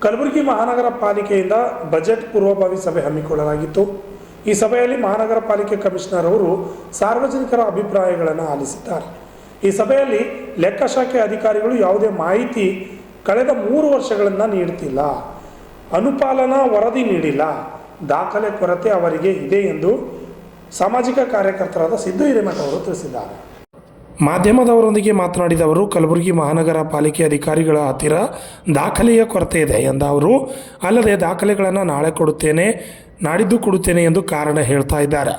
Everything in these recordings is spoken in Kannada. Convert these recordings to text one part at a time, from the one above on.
ಕಲಬುರಗಿ ಮಹಾನಗರ ಪಾಲಿಕೆಯಿಂದ ಬಜೆಟ್ ಪೂರ್ವಭಾವಿ ಸಭೆ ಹಮ್ಮಿಕೊಳ್ಳಲಾಗಿತ್ತು. ಈ ಸಭೆಯಲ್ಲಿ ಮಹಾನಗರ ಪಾಲಿಕೆ ಕಮಿಷನರ್ ಅವರು ಸಾರ್ವಜನಿಕರ ಅಭಿಪ್ರಾಯಗಳನ್ನು ಆಲಿಸಿದ್ದಾರೆ. ಈ ಸಭೆಯಲ್ಲಿ ಲೆಕ್ಕಶಾಖೆ ಅಧಿಕಾರಿಗಳು ಯಾವುದೇ ಮಾಹಿತಿ ಕಳೆದ 3 ವರ್ಷಗಳಿಂದ ನೀಡುತ್ತಿಲ್ಲ, ಅನುಪಾಲನಾ ವರದಿ ನೀಡಿಲ್ಲ, ದಾಖಲೆ ಕೊರತೆ ಅವರಿಗೆ ಇದೆ ಎಂದು ಸಾಮಾಜಿಕ ಕಾರ್ಯಕರ್ತರಾದ ಸಿದ್ದು ಹಿರೇಮಠ ಅವರು ತಿಳಿಸಿದ್ದಾರೆ. ಮಾಧ್ಯಮದವರೊಂದಿಗೆ ಮಾತನಾಡಿದ ಅವರು, ಕಲಬುರಗಿ ಮಹಾನಗರ ಪಾಲಿಕೆ ಅಧಿಕಾರಿಗಳ ಹತ್ತಿರ ದಾಖಲೆಯ ಕೊರತೆ ಇದೆ ಎಂದ ಅವರು, ಅಲ್ಲದೆ ದಾಖಲೆಗಳನ್ನು ನಾಳೆ ಕೊಡುತ್ತೇನೆ, ನಾಡಿದ್ದು ಕೊಡುತ್ತೇನೆ ಎಂದು ಕಾರಣ ಹೇಳ್ತಾ ಇದ್ದಾರೆ.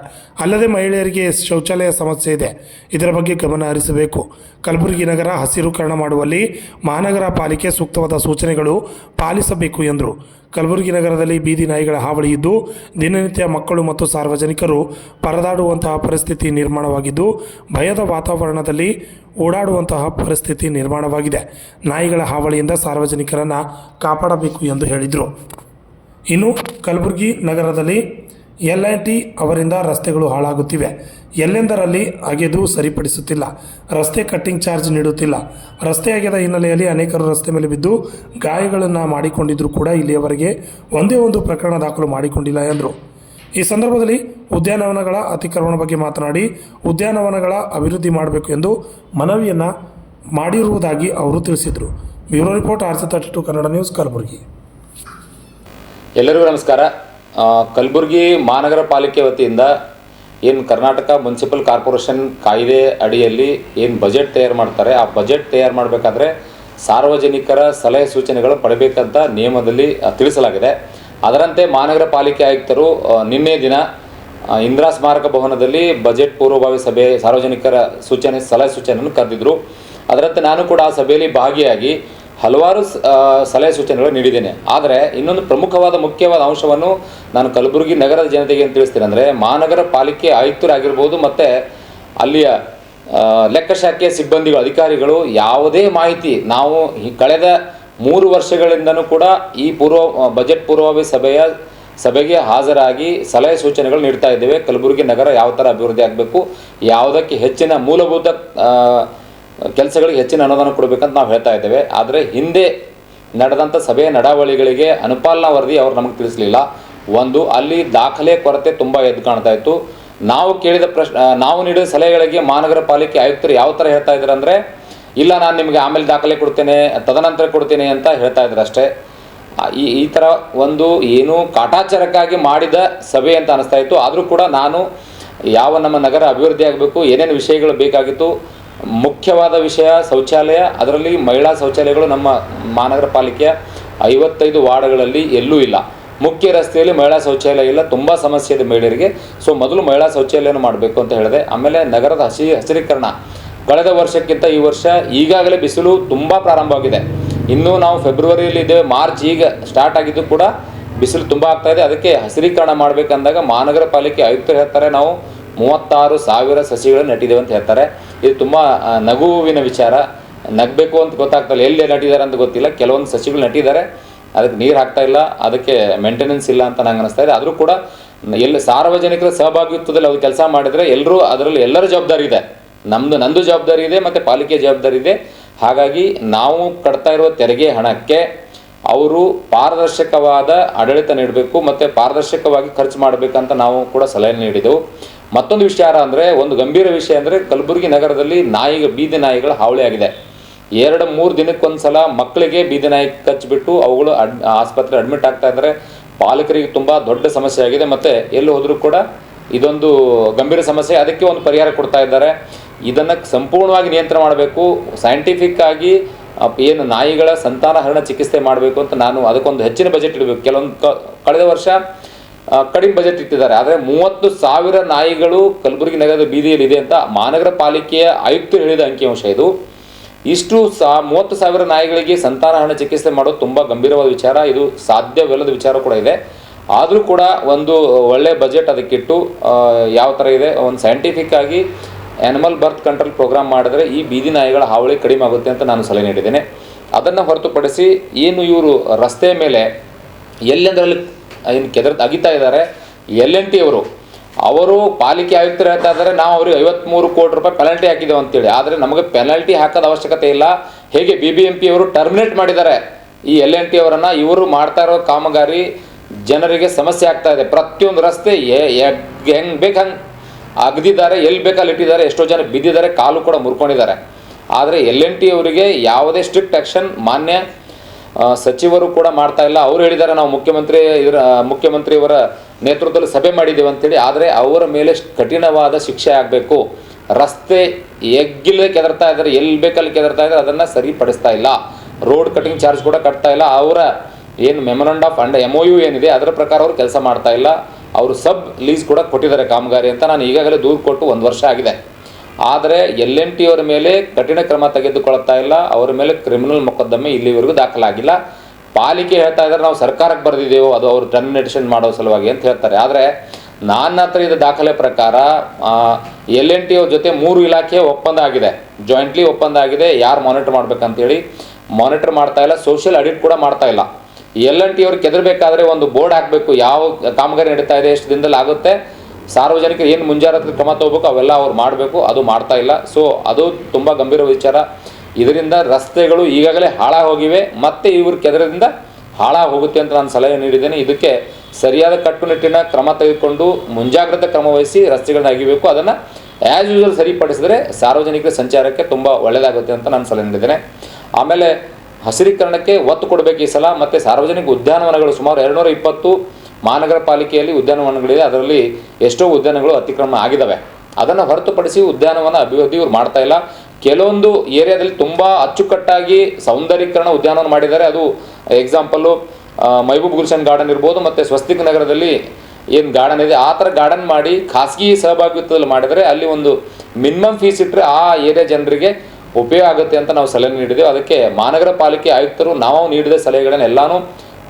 ಅಲ್ಲದೆ ಮಹಿಳೆಯರಿಗೆ ಶೌಚಾಲಯ ಸಮಸ್ಯೆ ಇದೆ, ಇದರ ಬಗ್ಗೆ ಗಮನ ಹರಿಸಬೇಕು. ಕಲಬುರಗಿ ನಗರ ಹಸಿರುಕರಣ ಮಾಡುವಲ್ಲಿ ಮಹಾನಗರ ಪಾಲಿಕೆ ಸೂಕ್ತವಾದ ಸೂಚನೆಗಳು ಪಾಲಿಸಬೇಕು ಎಂದರು. ಕಲಬುರಗಿ ನಗರದಲ್ಲಿ ಬೀದಿ ನಾಯಿಗಳ ಹಾವಳಿ ಇದ್ದು ದಿನನಿತ್ಯ ಮಕ್ಕಳು ಮತ್ತು ಸಾರ್ವಜನಿಕರು ಪರದಾಡುವಂತಹ ಪರಿಸ್ಥಿತಿ ನಿರ್ಮಾಣವಾಗಿದ್ದು ಭಯದ ವಾತಾವರಣದಲ್ಲಿ ಓಡಾಡುವಂತಹ ಪರಿಸ್ಥಿತಿ ನಿರ್ಮಾಣವಾಗಿದೆ. ನಾಯಿಗಳ ಹಾವಳಿಯಿಂದ ಸಾರ್ವಜನಿಕರನ್ನು ಕಾಪಾಡಬೇಕು ಎಂದು ಹೇಳಿದರು. ಇನ್ನು ಕಲಬುರಗಿ ನಗರದಲ್ಲಿ L&T ಅವರಿಂದ ರಸ್ತೆಗಳು ಹಾಳಾಗುತ್ತಿವೆ, ಎಲ್ಲೆಂದರಲ್ಲಿ ಅಗೆದು ಸರಿಪಡಿಸುತ್ತಿಲ್ಲ, ರಸ್ತೆ ಕಟ್ಟಿಂಗ್ ಚಾರ್ಜ್ ನೀಡುತ್ತಿಲ್ಲ. ರಸ್ತೆ ಅಗೆದ ಹಿನ್ನೆಲೆಯಲ್ಲಿ ಅನೇಕರು ರಸ್ತೆ ಮೇಲೆ ಬಿದ್ದು ಗಾಯಗಳನ್ನು ಮಾಡಿಕೊಂಡಿದ್ದರೂ ಕೂಡ ಇಲ್ಲಿಯವರೆಗೆ ಒಂದೇ ಒಂದು ಪ್ರಕರಣ ದಾಖಲು ಮಾಡಿಕೊಂಡಿಲ್ಲ ಎಂದರು. ಈ ಸಂದರ್ಭದಲ್ಲಿ ಉದ್ಯಾನವನಗಳ ಅತಿಕ್ರಮಣ ಬಗ್ಗೆ ಮಾತನಾಡಿ ಉದ್ಯಾನವನಗಳ ಅಭಿವೃದ್ಧಿ ಮಾಡಬೇಕು ಎಂದು ಮನವಿಯನ್ನು ಮಾಡಿರುವುದಾಗಿ ಅವರು ತಿಳಿಸಿದರು. Bureau report RJ32 Kannada news, Kalaburagi. ಎಲ್ಲರಿಗೂ ನಮಸ್ಕಾರ. ಕಲಬುರಗಿ ಮಹಾನಗರ ಪಾಲಿಕೆ ವತಿಯಿಂದ ಏನು ಕರ್ನಾಟಕ ಮುನ್ಸಿಪಲ್ ಕಾರ್ಪೊರೇಷನ್ ಕಾಯ್ದೆ ಅಡಿಯಲ್ಲಿ ಏನು ಬಜೆಟ್ ತಯಾರು ಮಾಡ್ತಾರೆ, ಆ ಬಜೆಟ್ ತಯಾರು ಮಾಡಬೇಕಾದ್ರೆ ಸಾರ್ವಜನಿಕರ ಸಲಹೆ ಸೂಚನೆಗಳು ಪಡಬೇಕಂತ ನಿಯಮದಲ್ಲಿ ತಿಳಿಸಲಾಗಿದೆ. ಅದರಂತೆ ಮಹಾನಗರ ಪಾಲಿಕೆ ಆಯುಕ್ತರು ನಿನ್ನೆ ದಿನ ಇಂದಿರಾ ಸ್ಮಾರಕ ಭವನದಲ್ಲಿ ಬಜೆಟ್ ಪೂರ್ವಭಾವಿ ಸಭೆ ಸಾರ್ವಜನಿಕರ ಸಲಹೆ ಸೂಚನೆಯನ್ನು ಕರೆದಿದ್ದರು. ಅದರಂತೆ ನಾನು ಕೂಡ ಆ ಸಭೆಯಲ್ಲಿ ಭಾಗಿಯಾಗಿ ಹಲವಾರು ಸಲಹೆ ಸೂಚನೆಗಳು ನೀಡಿದ್ದೇನೆ. ಆದರೆ ಇನ್ನೊಂದು ಮುಖ್ಯವಾದ ಅಂಶವನ್ನು ನಾನು ಕಲಬುರಗಿ ನಗರದ ಜನತೆಗೆ ಏನು ತಿಳಿಸ್ತೀನಿ ಅಂದರೆ, ಮಹಾನಗರ ಪಾಲಿಕೆ ಆಯುಕ್ತರಾಗಿರ್ಬೋದು ಮತ್ತು ಅಲ್ಲಿಯ ಲೆಕ್ಕಶಾಖೆ ಸಿಬ್ಬಂದಿಗಳು ಅಧಿಕಾರಿಗಳು ಯಾವುದೇ ಮಾಹಿತಿ ನಾವು ಕಳೆದ 3 ವರ್ಷಗಳಿಂದನೂ ಕೂಡ ಈ ಬಜೆಟ್ ಪೂರ್ವಭಾವಿ ಸಭೆಗೆ ಹಾಜರಾಗಿ ಸಲಹೆ ಸೂಚನೆಗಳು ನೀಡ್ತಾ ಇದ್ದೇವೆ. ಕಲಬುರಗಿ ನಗರ ಯಾವ ಥರ ಅಭಿವೃದ್ಧಿ ಆಗಬೇಕು, ಯಾವುದಕ್ಕೆ ಹೆಚ್ಚಿನ ಮೂಲಭೂತ ಕೆಲಸಗಳಿಗೆ ಹೆಚ್ಚಿನ ಅನುದಾನ ಕೊಡಬೇಕಂತ ನಾವು ಹೇಳ್ತಾ ಇದ್ದೇವೆ. ಆದರೆ ಹಿಂದೆ ನಡೆದಂಥ ಸಭೆಯ ನಡಾವಳಿಗಳಿಗೆ ಅನುಪಾಲನಾ ವರದಿ ಅವರು ನಮಗೆ ತಿಳಿಸಲಿಲ್ಲ. ಅಲ್ಲಿ ದಾಖಲೆ ಕೊರತೆ ತುಂಬ ಎದ್ದು ಕಾಣ್ತಾ ಇತ್ತು. ನಾವು ನೀಡಿದ ಸಲಹೆಗಳಿಗೆ ಮಹಾನಗರ ಪಾಲಿಕೆ ಆಯುಕ್ತರು ಯಾವ ಥರ ಹೇಳ್ತಾ ಇದ್ದಾರೆ ಅಂದರೆ, ಇಲ್ಲ ನಾನು ನಿಮಗೆ ಆಮೇಲೆ ದಾಖಲೆ ಕೊಡ್ತೇನೆ, ತದನಂತರ ಕೊಡ್ತೇನೆ ಅಂತ ಹೇಳ್ತಾ ಇದ್ದಾರೆ ಅಷ್ಟೇ. ಈ ಥರ ಒಂದು ಏನು ಕಾಟಾಚಾರಕ್ಕಾಗಿ ಮಾಡಿದ ಸಭೆ ಅಂತ ಅನಿಸ್ತಾ ಇತ್ತು. ಆದರೂ ಕೂಡ ನಾನು ನಮ್ಮ ನಗರ ಅಭಿವೃದ್ಧಿ ಆಗಬೇಕು, ಏನೇನು ವಿಷಯಗಳು ಬೇಕಾಗಿತ್ತು, ಮುಖ್ಯವಾದ ವಿಷಯ ಶೌಚಾಲಯ, ಅದರಲ್ಲಿ ಮಹಿಳಾ ಶೌಚಾಲಯಗಳು ನಮ್ಮ ಮಹಾನಗರ ಪಾಲಿಕೆಯ 55 ವಾರ್ಡ್ಗಳಲ್ಲಿ ಎಲ್ಲೂ ಇಲ್ಲ. ಮುಖ್ಯ ರಸ್ತೆಯಲ್ಲಿ ಮಹಿಳಾ ಶೌಚಾಲಯ ಇಲ್ಲ, ತುಂಬ ಸಮಸ್ಯೆ ಇದೆ ಮಹಿಳೆಯರಿಗೆ. ಮೊದಲು ಮಹಿಳಾ ಶೌಚಾಲಯನ ಮಾಡಬೇಕು ಅಂತ ಹೇಳಿದೆ. ಆಮೇಲೆ ನಗರದ ಹಸಿರೀಕರಣ ಕಳೆದ ವರ್ಷಕ್ಕಿಂತ ಈ ವರ್ಷ ಈಗಾಗಲೇ ಬಿಸಿಲು ತುಂಬ ಪ್ರಾರಂಭವಾಗಿದೆ. ಇನ್ನೂ ನಾವು ಫೆಬ್ರವರಿಯಲ್ಲಿ ಇದ್ದೇವೆ, ಮಾರ್ಚ್ ಈಗ ಸ್ಟಾರ್ಟ್ ಆಗಿದ್ದು ಕೂಡ ಬಿಸಿಲು ತುಂಬ ಆಗ್ತಾಯಿದೆ. ಅದಕ್ಕೆ ಹಸಿರೀಕರಣ ಮಾಡಬೇಕಂದಾಗ ಮಹಾನಗರ ಪಾಲಿಕೆ ಆಯುಕ್ತರು ಹೇಳ್ತಾರೆ, ನಾವು 36,000 ಸಸಿಗಳನ್ನು ನೆಟ್ಟಿದ್ದೇವೆ ಅಂತ ಹೇಳ್ತಾರೆ. ಇದು ತುಂಬ ನಗುವಿನ ವಿಚಾರ. ನಗಬೇಕು ಅಂತ ಗೊತ್ತಾಗ್ತಾಯಿಲ್ಲ, ಎಲ್ಲಿ ನಟ್ಟಿದ್ದಾರೆ ಅಂತ ಗೊತ್ತಿಲ್ಲ. ಕೆಲವೊಂದು ಸಸಿಗಳು ನಟ್ಟಿದ್ದಾರೆ, ಅದಕ್ಕೆ ನೀರು ಹಾಕ್ತಾ ಇಲ್ಲ, ಅದಕ್ಕೆ ಮೇಂಟೆನೆನ್ಸ್ ಇಲ್ಲ ಅಂತ ನಂಗೆ ಅನಿಸ್ತಾ ಇದೆ. ಆದರೂ ಕೂಡ ಸಾರ್ವಜನಿಕರ ಸಹಭಾಗಿತ್ವದಲ್ಲಿ ಅವ್ರು ಕೆಲಸ ಮಾಡಿದರೆ ಅದರಲ್ಲಿ ಎಲ್ಲರ ಜವಾಬ್ದಾರಿ ಇದೆ. ನಂದು ಜವಾಬ್ದಾರಿ ಇದೆ ಮತ್ತು ಪಾಲಿಕೆ ಜವಾಬ್ದಾರಿ ಇದೆ. ಹಾಗಾಗಿ ನಾವು ಕಟ್ತಾ ಇರುವ ತೆರಿಗೆ ಹಣಕ್ಕೆ ಅವರು ಪಾರದರ್ಶಕವಾದ ಆಡಳಿತ ನೀಡಬೇಕು ಮತ್ತು ಪಾರದರ್ಶಕವಾಗಿ ಖರ್ಚು ಮಾಡಬೇಕಂತ ನಾವು ಕೂಡ ಸಲಹೆ ನೀಡಿದೆವು. ಮತ್ತೊಂದು ವಿಷಯ ಅಂದರೆ, ಒಂದು ಗಂಭೀರ ವಿಷಯ ಅಂದರೆ, ಕಲಬುರಗಿ ನಗರದಲ್ಲಿ ಬೀದಿ ನಾಯಿಗಳ ಹಾವಳಿ ಆಗಿದೆ. 2-3 ದಿನಕ್ಕೊಂದು ಸಲ ಮಕ್ಕಳಿಗೆ ಬೀದಿ ನಾಯಿ ಕಚ್ಚಿಬಿಟ್ಟು ಅವುಗಳು ಆಸ್ಪತ್ರೆ ಅಡ್ಮಿಟ್ ಆಗ್ತಾ ಇದ್ದಾರೆ. ಪಾಲಕರಿಗೆ ತುಂಬ ದೊಡ್ಡ ಸಮಸ್ಯೆ ಆಗಿದೆ ಮತ್ತು ಎಲ್ಲಿ ಹೋದರೂ ಕೂಡ ಇದೊಂದು ಗಂಭೀರ ಸಮಸ್ಯೆ. ಅದಕ್ಕೆ ಒಂದು ಪರಿಹಾರ ಕೊಡ್ತಾ ಇದ್ದಾರೆ. ಇದನ್ನು ಸಂಪೂರ್ಣವಾಗಿ ನಿಯಂತ್ರಣ ಮಾಡಬೇಕು, ಸೈಂಟಿಫಿಕ್ ಆಗಿ ಏನು ನಾಯಿಗಳ ಸಂತಾನಹರಣ ಚಿಕಿತ್ಸೆ ಮಾಡಬೇಕು ಅಂತ ನಾನು ಅದಕ್ಕೊಂದು ಹೆಚ್ಚಿನ ಬಜೆಟ್ ಇಡಬೇಕು. ಕಳೆದ ವರ್ಷ ಕಡಿಮೆ ಬಜೆಟ್ ಇಟ್ಟಿದ್ದಾರೆ. ಆದರೆ 30,000 ನಾಯಿಗಳು ಕಲಬುರಗಿ ನಗರದ ಬೀದಿಯಲ್ಲಿ ಇದೆ ಅಂತ ಮಹಾನಗರ ಪಾಲಿಕೆಯ ಆಯುಕ್ತರು ಹೇಳಿದ ಅಂಕಿಅಂಶ ಇದು. ಇಷ್ಟು 30,000 ನಾಯಿಗಳಿಗೆ ಸಂತಾನಹರಣ ಚಿಕಿತ್ಸೆ ಮಾಡೋದು ತುಂಬ ಗಂಭೀರವಾದ ವಿಚಾರ. ಇದು ಸಾಧ್ಯವಿಲ್ಲದ ವಿಚಾರ ಕೂಡ ಇದೆ. ಆದರೂ ಕೂಡ ಒಂದು ಒಳ್ಳೆಯ ಬಜೆಟ್ ಅದಕ್ಕಿಟ್ಟು ಯಾವ ಥರ ಇದೆ, ಒಂದು ಸೈಂಟಿಫಿಕ್ ಆಗಿ ಆ್ಯನಿಮಲ್ ಬರ್ತ್ ಕಂಟ್ರೋಲ್ ಪ್ರೋಗ್ರಾಮ್ ಮಾಡಿದ್ರೆ ಈ ಬೀದಿ ನಾಯಿಗಳ ಹಾವಳಿ ಕಡಿಮೆ ಆಗುತ್ತೆ ಅಂತ ನಾನು ಸಲಹೆ ನೀಡಿದ್ದೇನೆ. ಅದನ್ನು ಹೊರತುಪಡಿಸಿ ಏನು ಇವರು ರಸ್ತೆ ಮೇಲೆ ಎಲ್ಲೆಂದರಲ್ಲಿ ಅಗಿತಾ ಇದ್ದಾರೆ, L&T ಅವರು ಪಾಲಿಕೆ ಆಯುಕ್ತರು ಹೇಳ್ತಾ ಇದ್ದಾರೆ, ನಾವು ಅವ್ರಿಗೆ 53 ಕೋಟಿ ರೂಪಾಯಿ ಪೆನಾಲ್ಟಿ ಹಾಕಿದ್ದೇವೆ ಅಂತೇಳಿ. ಆದರೆ ನಮಗೆ ಪೆನಾಲ್ಟಿ ಹಾಕೋದ ಅವಶ್ಯಕತೆ ಇಲ್ಲ. ಹೇಗೆ BBMP ಅವರು ಟರ್ಮಿನೇಟ್ ಮಾಡಿದ್ದಾರೆ ಈ L&T ಅವರನ್ನು ಇವರು ಮಾಡ್ತಾ ಇರೋ ಕಾಮಗಾರಿ ಜನರಿಗೆ ಸಮಸ್ಯೆ ಆಗ್ತಾ ಇದೆ. ಪ್ರತಿಯೊಂದು ರಸ್ತೆ ಹೆಂಗೆ ಬೇಕು ಹಂಗೆ ಅಗದಿದ್ದಾರೆ, ಎಲ್ಲಿ ಬೇಕಲ್ಲಿ ಇಟ್ಟಿದ್ದಾರೆ, ಎಷ್ಟೋ ಜನ ಬಿದ್ದಿದ್ದಾರೆ, ಕಾಲು ಕೂಡ ಮುರ್ಕೊಂಡಿದ್ದಾರೆ. ಆದರೆ L&T ಅವರಿಗೆ ಯಾವುದೇ ಸ್ಟ್ರಿಕ್ಟ್ ಆ್ಯಕ್ಷನ್ ಮಾನ್ಯ ಸಚಿವರು ಕೂಡ ಮಾಡ್ತಾ ಇಲ್ಲ. ಅವರು ಹೇಳಿದ್ದಾರೆ ನಾವು ಮುಖ್ಯಮಂತ್ರಿಯವರ ನೇತೃತ್ವದಲ್ಲಿ ಸಭೆ ಮಾಡಿದ್ದೀವಿ ಅಂತೇಳಿ. ಆದರೆ ಅವರ ಮೇಲೆ ಕಠಿಣವಾದ ಶಿಕ್ಷೆ ಆಗಬೇಕು. ರಸ್ತೆ ಎಗ್ಗಿಲ್ಲದೆ ಕೆದರ್ತಾ ಇದ್ದಾರೆ, ಎಲ್ಲಿ ಬೇಕಲ್ಲಿ ಕೆದರ್ತಾ ಇದ್ದಾರೆ, ಅದನ್ನು ಸರಿಪಡಿಸ್ತಾ ಇಲ್ಲ. ರೋಡ್ ಕಟಿಂಗ್ ಚಾರ್ಜ್ ಕೂಡ ಕಟ್ತಾ ಇಲ್ಲ. ಅವರ ಏನು ಮೆಮೊರಂಡಮ್ ಆಫ್ MOU ಏನಿದೆ ಅದರ ಪ್ರಕಾರ ಅವರು ಕೆಲಸ ಮಾಡ್ತಾ ಇಲ್ಲ. ಅವರು ಸಬ್ ಲೀಸ್ ಕೂಡ ಕೊಟ್ಟಿದ್ದಾರೆ ಕಾಮಗಾರಿ ಅಂತ. ನಾನು ಈಗಾಗಲೇ ದೂರು ಕೊಟ್ಟು 1 ವರ್ಷ ಆಗಿದೆ. ಆದರೆ L&T ಅವರ ಮೇಲೆ ಕಠಿಣ ಕ್ರಮ ತೆಗೆದುಕೊಳ್ತಾ ಇಲ್ಲ. ಅವರ ಮೇಲೆ ಕ್ರಿಮಿನಲ್ ಮೊಕದ್ದಮೆ ಇಲ್ಲಿವರೆಗೂ ದಾಖಲಾಗಿಲ್ಲ. ಪಾಲಿಕೆ ಹೇಳ್ತಾ ಇದ್ದಾರೆ ನಾವು ಸರ್ಕಾರಕ್ಕೆ ಬರೆದಿದ್ದೇವೆ, ಅದು ಅವರು ಟರ್ಮಿನೇಷನ್ ಮಾಡೋ ಸಲುವಾಗಿ ಅಂತ ಹೇಳ್ತಾರೆ. ಆದರೆ ನನ್ನ ಹತ್ರ ಇದು ದಾಖಲೆ ಪ್ರಕಾರ L&T ಅವ್ರ ಜೊತೆ 3 ಇಲಾಖೆ ಒಪ್ಪಂದ ಆಗಿದೆ, ಜಾಯಿಂಟ್ಲಿ ಒಪ್ಪಂದ ಆಗಿದೆ. ಯಾರು ಮಾನಿಟರ್ ಮಾಡ್ಬೇಕಂತೇಳಿ ಮಾನಿಟರ್ ಮಾಡ್ತಾ ಇಲ್ಲ, ಸೋಷಿಯಲ್ ಆಡಿಟ್ ಕೂಡ ಮಾಡ್ತಾ ಇಲ್ಲ. L&T ಅವ್ರಿಗೆ ಕೆದರಬೇಕಾದ್ರೆ ಒಂದು ಬೋರ್ಡ್ ಹಾಕಬೇಕು, ಯಾವ ಕಾಮಗಾರಿ ನಡೀತಾ ಇದೆ, ಎಷ್ಟು ದಿನದಲ್ಲಿ ಆಗುತ್ತೆ, ಸಾರ್ವಜನಿಕರು ಏನು ಮುಂಜಾಗ್ರತೆ ಕ್ರಮ ತಗೋಬೇಕು ಅವೆಲ್ಲ ಅವ್ರು ಮಾಡಬೇಕು. ಅದು ಮಾಡ್ತಾ ಇಲ್ಲ. ಸೊ ಅದು ತುಂಬ ಗಂಭೀರ ವಿಚಾರ. ಇದರಿಂದ ರಸ್ತೆಗಳು ಈಗಾಗಲೇ ಹಾಳಾಗಿ ಹೋಗಿವೆ, ಮತ್ತು ಇವ್ರ ಕೆದರದಿಂದ ಹಾಳಾಗಿ ಹೋಗುತ್ತೆ ಅಂತ ನಾನು ಸಲಹೆ ನೀಡಿದ್ದೇನೆ. ಇದಕ್ಕೆ ಸರಿಯಾದ ಕಟ್ಟುನಿಟ್ಟಿನ ಕ್ರಮ ತೆಗೆದುಕೊಂಡು ಮುಂಜಾಗ್ರತೆ ಕ್ರಮ ವಹಿಸಿ ರಸ್ತೆಗಳನ್ನ ಅಗಿಬೇಕು. ಅದನ್ನು ಆ್ಯಸ್ ಯೂಶುವಲ್ ಸರಿಪಡಿಸಿದ್ರೆ ಸಾರ್ವಜನಿಕರ ಸಂಚಾರಕ್ಕೆ ತುಂಬ ಒಳ್ಳೆಯದಾಗುತ್ತೆ ಅಂತ ನಾನು ಸಲಹೆ ನೀಡಿದ್ದೇನೆ. ಆಮೇಲೆ ಹಸಿರೀಕರಣಕ್ಕೆ ಒತ್ತು ಕೊಡಬೇಕು ಈ ಸಲ. ಮತ್ತು ಸಾರ್ವಜನಿಕ ಉದ್ಯಾನವನಗಳು ಸುಮಾರು 220 ಮಹಾನಗರ ಪಾಲಿಕೆಯಲ್ಲಿ ಉದ್ಯಾನವನಗಳಿದೆ. ಅದರಲ್ಲಿ ಎಷ್ಟೋ ಉದ್ಯಾನಗಳು ಅತಿಕ್ರಮಣ ಆಗಿದ್ದಾವೆ. ಅದನ್ನು ಹೊರತುಪಡಿಸಿ ಉದ್ಯಾನವನ ಅಭಿವೃದ್ಧಿ ಇವ್ರು ಮಾಡ್ತಾ ಇಲ್ಲ. ಕೆಲವೊಂದು ಏರಿಯಾದಲ್ಲಿ ತುಂಬ ಅಚ್ಚುಕಟ್ಟಾಗಿ ಸೌಂದರ್ಯೀಕರಣ ಉದ್ಯಾನವನ ಮಾಡಿದ್ದಾರೆ. ಅದು ಎಕ್ಸಾಂಪಲ್ಲು ಮೈಬೂಬ್ ಗುಲ್ಶನ್ ಗಾರ್ಡನ್ ಇರ್ಬೋದು, ಮತ್ತು ಸ್ವಸ್ತಿಕ್ ನಗರದಲ್ಲಿ ಏನು ಗಾರ್ಡನ್ ಇದೆ ಆ ಥರ ಗಾರ್ಡನ್ ಮಾಡಿ ಖಾಸಗಿ ಸಹಭಾಗಿತ್ವದಲ್ಲಿ ಮಾಡಿದರೆ ಅಲ್ಲಿ ಒಂದು ಮಿನಿಮಮ್ ಫೀಸ್ ಇಟ್ಟರೆ ಆ ಏರಿಯಾ ಜನರಿಗೆ ಉಪಯೋಗ ಆಗುತ್ತೆ ಅಂತ ನಾವು ಸಲಹೆ ನೀಡಿದ್ದೇವೆ. ಅದಕ್ಕೆ ಮಹಾನಗರ ಪಾಲಿಕೆ ಆಯುಕ್ತರು ನಾವು ನೀಡಿದ ಸಲಹೆಗಳನ್ನು ಎಲ್ಲನೂ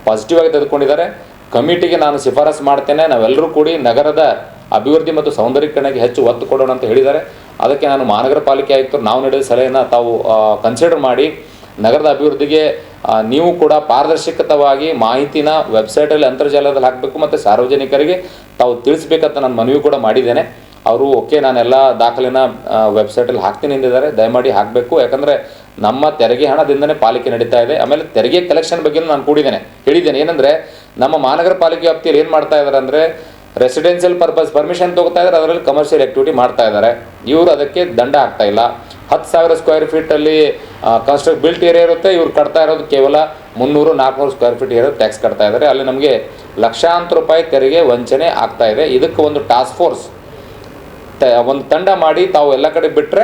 ಪಾಸಿಟಿವ್ ಆಗಿ ತೆಗೆದುಕೊಂಡಿದ್ದಾರೆ. ಕಮಿಟಿಗೆ ನಾನು ಶಿಫಾರಸು ಮಾಡ್ತೇನೆ, ನಾವೆಲ್ಲರೂ ಕೂಡಿ ನಗರದ ಅಭಿವೃದ್ಧಿ ಮತ್ತು ಸೌಂದರ್ಯೀಕರಣಕ್ಕೆ ಹೆಚ್ಚು ಒತ್ತು ಕೊಡೋಣ ಅಂತ ಹೇಳಿದ್ದಾರೆ. ಅದಕ್ಕೆ ನಾನು ಮಹಾನಗರ ಪಾಲಿಕೆ ಆಯುಕ್ತರು ನಾವು ನೀಡಿದ ಸಲಹೆಯನ್ನು ತಾವು ಕನ್ಸಿಡರ್ ಮಾಡಿ ನಗರದ ಅಭಿವೃದ್ಧಿಗೆ ನೀವು ಕೂಡ ಪಾರದರ್ಶಕವಾಗಿ ಮಾಹಿತಿನ ವೆಬ್ಸೈಟಲ್ಲಿ ಅಂತರ್ಜಾಲದಲ್ಲಿ ಹಾಕಬೇಕು ಮತ್ತು ಸಾರ್ವಜನಿಕರಿಗೆ ತಾವು ತಿಳಿಸ್ಬೇಕಂತ ನಾನು ಮನವಿ ಕೂಡ ಮಾಡಿದ್ದೇನೆ. ಅವರು ಓಕೆ ನಾನೆಲ್ಲ ದಾಖಲೆನ ವೆಬ್ಸೈಟಲ್ಲಿ ಹಾಕ್ತೀನಿ ಎಂದಿದ್ದಾರೆ. ದಯಮಾಡಿ ಹಾಕಬೇಕು, ಯಾಕಂದರೆ ನಮ್ಮ ತೆರಿಗೆ ಹಣದಿಂದನೇ ಪಾಲಿಕೆ ನಡೀತಾ ಇದೆ. ಆಮೇಲೆ ತೆರಿಗೆ ಕಲೆಕ್ಷನ್ ಬಗ್ಗೆ ನಾನು ಹೇಳಿದ್ದೇನೆ. ಏನಂದರೆ ನಮ್ಮ ಮಹಾನಗರ ಪಾಲಿಕೆ ವ್ಯಾಪ್ತಿಯಲ್ಲಿ ಏನು ಮಾಡ್ತಾ ಇದ್ದಾರೆ ಅಂದರೆ ರೆಸಿಡೆನ್ಷಿಯಲ್ ಪರ್ಮಿಷನ್ ತೊಗೋತಾ ಇದ್ದಾರೆ, ಅದರಲ್ಲಿ ಕಮರ್ಷಿಯಲ್ ಆ್ಯಕ್ಟಿವಿಟಿ ಮಾಡ್ತಾ ಇದ್ದಾರೆ. ಇವರು ಅದಕ್ಕೆ ದಂಡ ಹಾಕ್ತಾ ಇಲ್ಲ. 10,000 ಸ್ಕ್ವೇರ್ ಫೀಟಲ್ಲಿ ಬಿಲ್ಟ್ ಏರಿಯಾ ಇರುತ್ತೆ, ಇವ್ರು ಕಟ್ತಾ ಇರೋದು ಕೇವಲ 300-400 ಸ್ಕ್ವೇರ್ ಫೀಟ್ ಏರಿಯಾ ಟ್ಯಾಕ್ಸ್ ಕಟ್ತಾ ಇದ್ದಾರೆ. ಅಲ್ಲಿ ನಮಗೆ ಲಕ್ಷಾಂತರ ರೂಪಾಯಿ ತೆರಿಗೆ ವಂಚನೆ ಆಗ್ತಾ ಇದೆ. ಇದಕ್ಕೆ ಒಂದು ಟಾಸ್ಕ್ ಫೋರ್ಸ್ ಒಂದು ತಂಡ ಮಾಡಿ ತಾವು ಎಲ್ಲ ಕಡೆ ಬಿಟ್ಟರೆ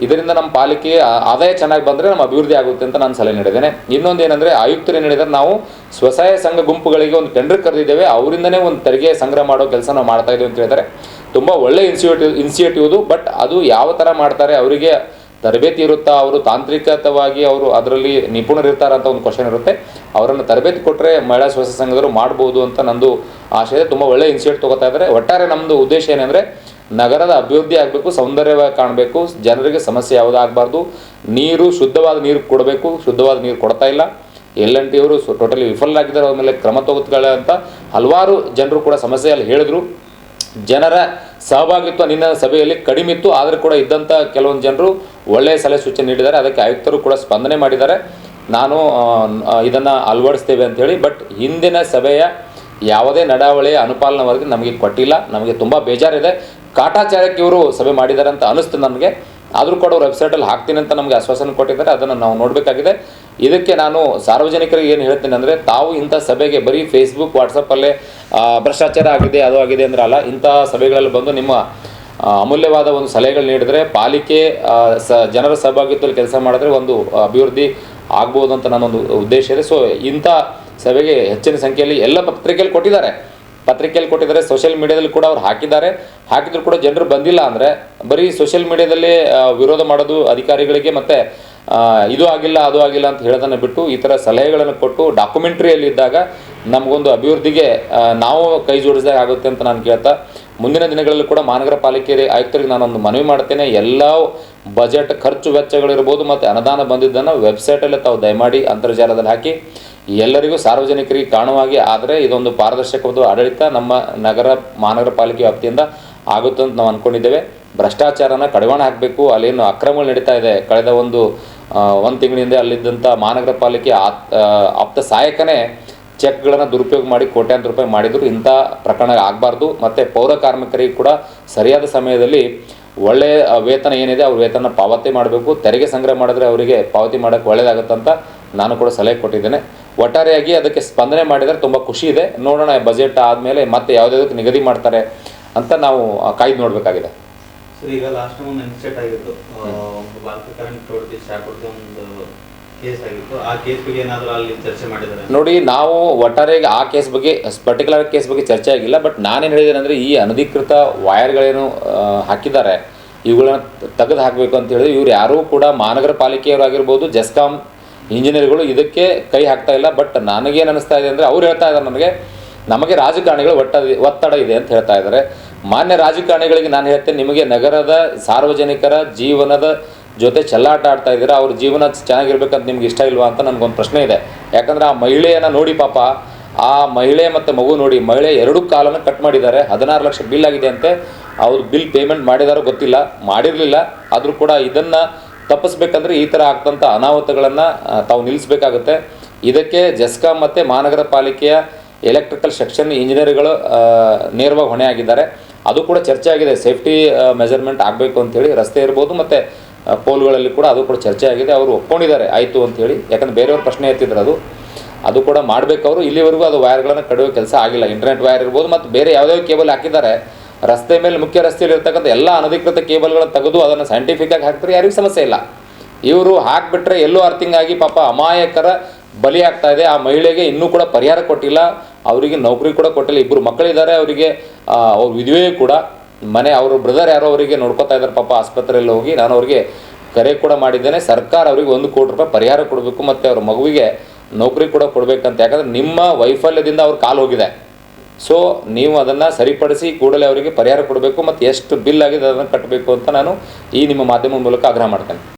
ಇದರಿಂದ ನಮ್ಮ ಪಾಲಿಕೆ ಆದಾಯ ಚೆನ್ನಾಗಿ ಬಂದರೆ ನಮ್ಮ ಅಭಿವೃದ್ಧಿ ಆಗುತ್ತೆ ಅಂತ ನಾನು ಸಲಹೆ ನೀಡಿದ್ದೇನೆ. ಇನ್ನೊಂದು ಏನಂದರೆ ಆಯುಕ್ತರು ಏನು ಹೇಳಿದರೆ ನಾವು ಸ್ವಸಹಾಯ ಸಂಘ ಗುಂಪುಗಳಿಗೆ ಒಂದು ಟೆಂಡರ್ ಕರೆದಿದ್ದೇವೆ, ಅವರಿಂದನೇ ಒಂದು ತೆರಿಗೆ ಸಂಗ್ರಹ ಮಾಡೋ ಕೆಲಸ ನಾವು ಮಾಡ್ತಾ ಇದ್ದೀವಿ ಅಂತ ಹೇಳಿದ್ದಾರೆ. ತುಂಬ ಒಳ್ಳೆಯ ಇನಿಷಿಯೇಟಿವ್ದು. ಬಟ್ ಅದು ಯಾವ ಥರ ಮಾಡ್ತಾರೆ, ಅವರಿಗೆ ತರಬೇತಿ ಇರುತ್ತಾ, ಅವರು ತಾಂತ್ರಿಕತವಾಗಿ ಅವರು ಅದರಲ್ಲಿ ನಿಪುಣರಿರ್ತಾರೆ ಅಂತ ಒಂದು ಕ್ವಶನ್ ಇರುತ್ತೆ. ಅವರನ್ನು ತರಬೇತಿ ಕೊಟ್ಟರೆ ಮಹಿಳಾ ಸ್ವಸಹಾಯ ಸಂಘದವರು ಮಾಡ್ಬೋದು ಅಂತ ನಂದು ಆಶೆ ಇದೆ. ತುಂಬ ಒಳ್ಳೆಯ ಇನಿಷಿಯೇಟಿವ್ ತೊಗೋತಾ ಇದ್ದಾರೆ. ಒಟ್ಟಾರೆ ನಮ್ಮದು ಉದ್ದೇಶ ಏನಂದರೆ ನಗರದ ಅಭಿವೃದ್ಧಿ ಆಗಬೇಕು, ಸೌಂದರ್ಯವಾಗಿ ಕಾಣಬೇಕು, ಜನರಿಗೆ ಸಮಸ್ಯೆ ಯಾವುದಾಗಬಾರ್ದು, ನೀರು ಶುದ್ಧವಾದ ನೀರು ಕೊಡಬೇಕು. ಶುದ್ಧವಾದ ನೀರು ಕೊಡ್ತಾ ಇಲ್ಲ. L&T ಅವರು ಟೋಟಲಿ ವಿಫಲರಾಗಿದ್ದಾರೆ. ಅವ್ರ ಮೇಲೆ ಕ್ರಮ ತೆಗೆದುಕೊಳ್ಳ ಅಂತ ಹಲವಾರು ಜನರು ಕೂಡ ಸಮಸ್ಯೆಯಲ್ಲಿ ಹೇಳಿದರು. ಜನರ ಸಹಭಾಗಿತ್ವ ನಿನ್ನ ಸಭೆಯಲ್ಲಿ ಕಡಿಮೆ ಇತ್ತು, ಆದರೆ ಕೂಡ ಇದ್ದಂಥ ಕೆಲವೊಂದು ಜನರು ಒಳ್ಳೆಯ ಸಲಹೆ ಸೂಚನೆ ನೀಡಿದ್ದಾರೆ. ಅದಕ್ಕೆ ಆಯುಕ್ತರು ಕೂಡ ಸ್ಪಂದನೆ ಮಾಡಿದ್ದಾರೆ. ನಾನು ಇದನ್ನು ಅಳವಡಿಸ್ತೇವೆ ಅಂಥೇಳಿ. ಬಟ್ ಹಿಂದಿನ ಸಭೆಯ ಯಾವುದೇ ನಡಾವಳಿಯ ಅನುಪಾಲನಾ ವರದಿ ನಮಗೆ ಕೊಟ್ಟಿಲ್ಲ. ನಮಗೆ ತುಂಬ ಬೇಜಾರಿದೆ. ಕಾಟಾಚಾರಕ್ಕೆ ಇವರು ಸಭೆ ಮಾಡಿದ್ದಾರೆ ಅಂತ ಅನಿಸ್ತು ನನಗೆ. ಆದರೂ ಕೂಡ ಅವ್ರು ವೆಬ್ಸೈಟಲ್ಲಿ ಹಾಕ್ತೀನಿ ಅಂತ ನಮಗೆ ಆಶ್ವಾಸನೆ ಕೊಟ್ಟಿದ್ದಾರೆ. ಅದನ್ನು ನಾವು ನೋಡಬೇಕಾಗಿದೆ. ಇದಕ್ಕೆ ನಾನು ಸಾರ್ವಜನಿಕರಿಗೆ ಏನು ಹೇಳ್ತೀನಿ ಅಂದರೆ ತಾವು ಇಂಥ ಸಭೆಗೆ ಬರೀ ಫೇಸ್ಬುಕ್ ವಾಟ್ಸಪ್ಪಲ್ಲೇ ಭ್ರಷ್ಟಾಚಾರ ಆಗಿದೆ ಅದು ಆಗಿದೆ ಅಂದ್ರೆ ಅಲ್ಲ, ಇಂಥ ಸಭೆಗಳಲ್ಲಿ ಬಂದು ನಿಮ್ಮ ಅಮೂಲ್ಯವಾದ ಒಂದು ಸಲಹೆಗಳು ನೀಡಿದರೆ ಪಾಲಿಕೆ ಜನರ ಸಹಭಾಗಿತ್ವದಲ್ಲಿ ಕೆಲಸ ಮಾಡಿದ್ರೆ ಒಂದು ಅಭಿವೃದ್ಧಿ ಆಗ್ಬೋದು ಅಂತ ನನ್ನೊಂದು ಉದ್ದೇಶ ಇದೆ. ಸೊ ಇಂಥ ಸಭೆಗೆ ಹೆಚ್ಚಿನ ಸಂಖ್ಯೆಯಲ್ಲಿ ಎಲ್ಲ ಪತ್ರಿಕೆಯಲ್ಲಿ ಕೊಟ್ಟಿದ್ದಾರೆ, ಸೋಷಿಯಲ್ ಮೀಡಿಯಾದಲ್ಲಿ ಕೂಡ ಅವ್ರು ಹಾಕಿದ್ರು ಕೂಡ ಜನರು ಬಂದಿಲ್ಲ ಅಂದರೆ ಬರೀ ಸೋಷಿಯಲ್ ಮೀಡಿಯಾದಲ್ಲಿ ವಿರೋಧ ಮಾಡೋದು ಅಧಿಕಾರಿಗಳಿಗೆ ಮತ್ತು ಇದು ಆಗಿಲ್ಲ ಅದು ಆಗಿಲ್ಲ ಅಂತ ಹೇಳೋದನ್ನು ಬಿಟ್ಟು ಈ ಥರ ಸಲಹೆಗಳನ್ನು ಕೊಟ್ಟು ಡಾಕ್ಯುಮೆಂಟ್ರಿಯಲ್ಲಿ ಇದ್ದಾಗ ನಮಗೊಂದು ಅಭಿವೃದ್ಧಿಗೆ ನಾವು ಕೈ ಜೋಡಿಸಿದಾಗ ಆಗುತ್ತೆ ಅಂತ ನಾನು ಕೇಳ್ತಾ, ಮುಂದಿನ ದಿನಗಳಲ್ಲಿ ಕೂಡ ಮಹಾನಗರ ಪಾಲಿಕೆ ಆಯುಕ್ತರಿಗೆ ನಾನೊಂದು ಮನವಿ ಮಾಡ್ತೇನೆ. ಎಲ್ಲ ಬಜೆಟ್ ಖರ್ಚು ವೆಚ್ಚಗಳಿರ್ಬೋದು ಮತ್ತು ಅನುದಾನ ಬಂದಿದ್ದನ್ನು ವೆಬ್ಸೈಟಲ್ಲೇ ತಾವು ದಯಮಾಡಿ ಅಂತರ್ಜಾಲದಲ್ಲಿ ಹಾಕಿ ಎಲ್ಲರಿಗೂ ಸಾರ್ವಜನಿಕರಿಗೆ ಕಾಣುವಾಗಿ ಆದರೆ ಇದೊಂದು ಪಾರದರ್ಶಕವಾದ ಆಡಳಿತ ನಮ್ಮ ಮಹಾನಗರ ಪಾಲಿಕೆ ವ್ಯಾಪ್ತಿಯಿಂದ ಆಗುತ್ತೆ ಅಂತ ನಾವು ಅಂದ್ಕೊಂಡಿದ್ದೇವೆ. ಭ್ರಷ್ಟಾಚಾರನ ಕಡಿವಾಣ ಹಾಕಬೇಕು. ಅಲ್ಲೇನು ಅಕ್ರಮಗಳು ನಡೀತಾ ಇದೆ, ಕಳೆದ ಒಂದು ತಿಂಗಳಿಂದ ಅಲ್ಲಿದ್ದಂಥ ಮಹಾನಗರ ಪಾಲಿಕೆ ಆಪ್ತ ಸಹಾಯಕನೇ ಚೆಕ್ಗಳನ್ನು ದುರುಪಯೋಗ ಮಾಡಿ ಕೋಟ್ಯಾಂತರ ರೂಪಾಯಿ ಮಾಡಿದ್ರು. ಇಂಥ ಪ್ರಕರಣ ಆಗಬಾರ್ದು. ಮತ್ತು ಪೌರ ಕಾರ್ಮಿಕರಿಗೆ ಕೂಡ ಸರಿಯಾದ ಸಮಯದಲ್ಲಿ ಒಳ್ಳೆಯ ವೇತನ ಏನಿದೆ ಅವ್ರ ವೇತನ ಪಾವತಿ ಮಾಡಬೇಕು. ತೆರಿಗೆ ಸಂಗ್ರಹ ಮಾಡಿದ್ರೆ ಅವರಿಗೆ ಪಾವತಿ ಮಾಡೋಕ್ಕೆ ಒಳ್ಳೆಯದಾಗುತ್ತಂತ ನಾನು ಕೂಡ ಸಲಹೆ ಕೊಟ್ಟಿದ್ದೇನೆ. ಒಟ್ಟಾರೆಯಾಗಿ ಅದಕ್ಕೆ ಸ್ಪಂದನೆ ಮಾಡಿದರೆ ತುಂಬ ಖುಷಿ ಇದೆ. ನೋಡೋಣ ಬಜೆಟ್ ಆದಮೇಲೆ ಮತ್ತೆ ಯಾವುದಾದಕ್ಕೆ ನಿಗದಿ ಮಾಡ್ತಾರೆ ಅಂತ ನಾವು ಕಾಯ್ದು ನೋಡಬೇಕಾಗಿದೆ. ಸರ್, ಈಗ ಲಾಸ್ಟ್ ಒಂದು ಇನ್ಸಿಡೆಂಟ್ ಆಗಿತ್ತು, ಬಾಲ್ಕ ಕರೆಂಟ್ ಹೊಡೆದು ಶಾಕ್ ಹೊಡೆದು ಒಂದು ಕೇಸ್ ಆಗಿತ್ತು. ಆ ಕೇಸ್ ಬಗ್ಗೆ ಏನಾದರೂ ಅಲ್ಲಿ ಚರ್ಚೆ ಮಾಡಿದ್ದಾರೆ? ನೋಡಿ, ನಾವು ಒಟ್ಟಾರೆಯಾಗಿ ಆ ಕೇಸ್ ಬಗ್ಗೆ ಪರ್ಟಿಕ್ಯುಲರ್ ಕೇಸ್ ಬಗ್ಗೆ ಚರ್ಚೆ ಆಗಿಲ್ಲ. ಬಟ್ ನಾನೇನು ಹೇಳಿದ್ದೇನೆ ಅಂದರೆ, ಈ ಅನಧಿಕೃತ ವೈರ್ಗಳೇನು ಹಾಕಿದ್ದಾರೆ ಇವುಗಳನ್ನ ತೆಗೆದು ಹಾಕಬೇಕು ಅಂತ ಹೇಳಿದ್ರೆ, ಇವ್ರು ಯಾರೂ ಕೂಡ ಮಹಾನಗರ ಪಾಲಿಕೆಯವರಾಗಿರ್ಬೋದು, ಜೆಸ್ಕಾಂ ಇಂಜಿನಿಯರ್ಗಳು ಇದಕ್ಕೆ ಕೈ ಹಾಕ್ತಾ ಇಲ್ಲ. ಬಟ್ ನನಗೇನು ಅನ್ನಿಸ್ತಾ ಇದೆ ಅಂದರೆ, ಅವ್ರು ಹೇಳ್ತಾ ಇದ್ದಾರೆ ನಮಗೆ ರಾಜಕಾರಣಿಗಳು ಒತ್ತಡ ಇದೆ ಅಂತ ಹೇಳ್ತಾ ಇದ್ದಾರೆ. ಮಾನ್ಯ ರಾಜಕಾರಣಿಗಳಿಗೆ ನಾನು ಹೇಳ್ತೇನೆ, ನಿಮಗೆ ನಗರದ ಸಾರ್ವಜನಿಕರ ಜೀವನದ ಜೊತೆ ಚೆಲ್ಲಾಟ ಆಡ್ತಾ ಇದ್ದೀರಾ, ಅವ್ರ ಜೀವನ ಚೆನ್ನಾಗಿರ್ಬೇಕಂತ ನಿಮ್ಗೆ ಇಷ್ಟ ಇಲ್ವಾ ಅಂತ ನನಗೊಂದು ಪ್ರಶ್ನೆ ಇದೆ. ಯಾಕಂದರೆ ಆ ಮಹಿಳೆಯನ್ನು ನೋಡಿ, ಪಾಪ ಆ ಮಹಿಳೆ ಮತ್ತು ಮಗು ನೋಡಿ, ಮಹಿಳೆ 2 ಕಾಲನ್ನು ಕಟ್ ಮಾಡಿದ್ದಾರೆ. 16 ಲಕ್ಷ ಬಿಲ್ ಆಗಿದೆ ಅಂತೆ. ಅವ್ರು ಬಿಲ್ ಪೇಮೆಂಟ್ ಮಾಡಿದಾರೋ ಗೊತ್ತಿಲ್ಲ, ಮಾಡಿರಲಿಲ್ಲ. ಆದರೂ ಕೂಡ ಇದನ್ನು ತಪ್ಪಿಸ್ಬೇಕಂದ್ರೆ ಈ ಥರ ಆಗ್ತಂಥ ಅನಾಹುತಗಳನ್ನು ತಾವು ನಿಲ್ಲಿಸಬೇಕಾಗುತ್ತೆ. ಇದಕ್ಕೆ ಜೆಸ್ಕಾಂ ಮತ್ತು ಮಹಾನಗರ ಪಾಲಿಕೆಯ ಎಲೆಕ್ಟ್ರಿಕಲ್ ಸೆಕ್ಷನ್ ಇಂಜಿನಿಯರ್ಗಳು ನೇರವಾಗಿ ಹೊಣೆ ಆಗಿದ್ದಾರೆ. ಅದು ಕೂಡ ಚರ್ಚೆ ಆಗಿದೆ. ಸೇಫ್ಟಿ ಮೆಜರ್ಮೆಂಟ್ ಆಗಬೇಕು ಅಂಥೇಳಿ ರಸ್ತೆ ಇರ್ಬೋದು ಮತ್ತು ಪೋಲ್ಗಳಲ್ಲಿ ಕೂಡ ಅದು ಕೂಡ ಚರ್ಚೆ ಆಗಿದೆ. ಅವರು ಒಪ್ಕೊಂಡಿದ್ದಾರೆ ಆಯಿತು ಅಂಥೇಳಿ. ಯಾಕಂದರೆ ಬೇರೆಯವ್ರ ಪ್ರಶ್ನೆ ಎತ್ತಿದ್ರು, ಅದು ಕೂಡ ಮಾಡಬೇಕು. ಅವರು ಇಲ್ಲಿವರೆಗೂ ಅದು ವೈರ್ಗಳನ್ನು ಕಡಿಯೋ ಕೆಲಸ ಆಗಿಲ್ಲ. ಇಂಟರ್ನೆಟ್ ವೈರ್ ಇರ್ಬೋದು ಮತ್ತು ಬೇರೆ ಯಾವುದೇ ಕೇಬಲ್ ಹಾಕಿದ್ದಾರೆ. ರಸ್ತೆ ಮೇಲೆ ಮುಖ್ಯ ರಸ್ತೆಯಲ್ಲಿ ಇರ್ತಕ್ಕಂಥ ಎಲ್ಲ ಅನಧಿಕೃತ ಕೇಬಲ್ಗಳನ್ನು ತೆಗೆದು ಅದನ್ನು ಸೈಂಟಿಫಿಕ್ಕಾಗಿ ಹಾಕ್ತಾರೆ, ಯಾರಿಗೂ ಸಮಸ್ಯೆ ಇಲ್ಲ. ಇವರು ಹಾಕಿಬಿಟ್ರೆ ಎಲ್ಲೋ ಅರ್ಥಿಂಗ್ ಆಗಿ ಪಾಪ ಅಮಾಯಕರ ಬಲಿ ಆಗ್ತಾ ಇದೆ. ಆ ಮಹಿಳೆಗೆ ಇನ್ನೂ ಕೂಡ ಪರಿಹಾರ ಕೊಟ್ಟಿಲ್ಲ, ಅವರಿಗೆ ನೌಕರಿ ಕೂಡ ಕೊಟ್ಟಿಲ್ಲ. 2 ಮಕ್ಕಳಿದ್ದಾರೆ ಅವರಿಗೆ, ಅವ್ರ ವಿಧವೆ ಕೂಡ ಮನೆ, ಅವರು ಬ್ರದರ್ ಯಾರೋ ಅವರಿಗೆ ನೋಡ್ಕೊತಾ ಇದ್ದಾರೆ ಪಾಪ ಆಸ್ಪತ್ರೆಯಲ್ಲಿ ಹೋಗಿ. ನಾನು ಅವರಿಗೆ ಕರೆ ಕೂಡ ಮಾಡಿದ್ದೇನೆ. ಸರ್ಕಾರ ಅವರಿಗೆ 1 ಕೋಟಿ ರೂಪಾಯಿ ಪರಿಹಾರ ಕೊಡಬೇಕು ಮತ್ತು ಅವ್ರ ಮಗುವಿಗೆ ನೌಕರಿ ಕೂಡ ಕೊಡಬೇಕಂತ. ಯಾಕಂದರೆ ನಿಮ್ಮ ವೈಫಲ್ಯದಿಂದ ಅವ್ರ ಕಾಲು ಹೋಗಿದೆ. ಸೊ ನೀವು ಅದನ್ನು ಸರಿಪಡಿಸಿ ಕೂಡಲೇ ಅವರಿಗೆ ಪರಿಹಾರ ಕೊಡಬೇಕು ಮತ್ತು ಎಷ್ಟು ಬಿಲ್ ಆಗಿದೆ ಅದನ್ನು ಕಟ್ಟಬೇಕು ಅಂತ ನಾನು ಈ ನಿಮ್ಮ ಮಾಧ್ಯಮ ಮೂಲಕ ಆಗ್ರಹ ಮಾಡ್ತೇನೆ.